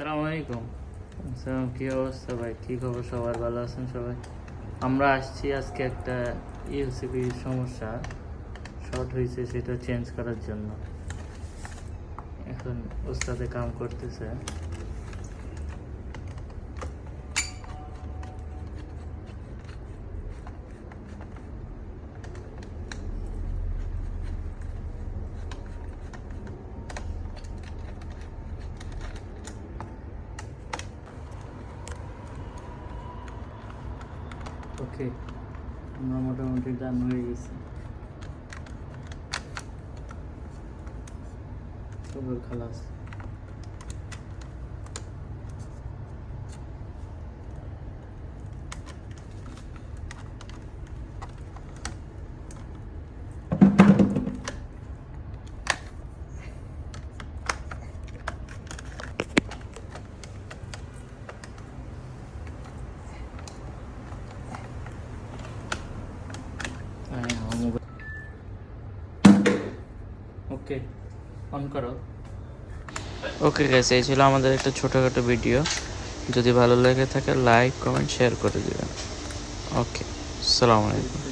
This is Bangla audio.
আসসালামু আলাইকুম। কি অবস্থা ভাই? কি খবর? সবার ভালো আছেন সবাই? আমরা আসছি আজকে একটা ইউসিবি সমস্যা শর্ট হয়েছে, সেটা চেঞ্জ করার জন্য। এখন ওস্তাদে কাম করতেছে। ওকে, আমরা মোটামুটি ডান হয়ে গেছি। সবার খালাস। ওকে, অন করো। ওকে গাইস, এই ছিল আমাদের একটা ছোটোখাটো ভিডিও। যদি ভালো লেগে থাকে লাইক কমেন্ট শেয়ার করে দিবেন। ওকে, আসসালামু আলাইকুম।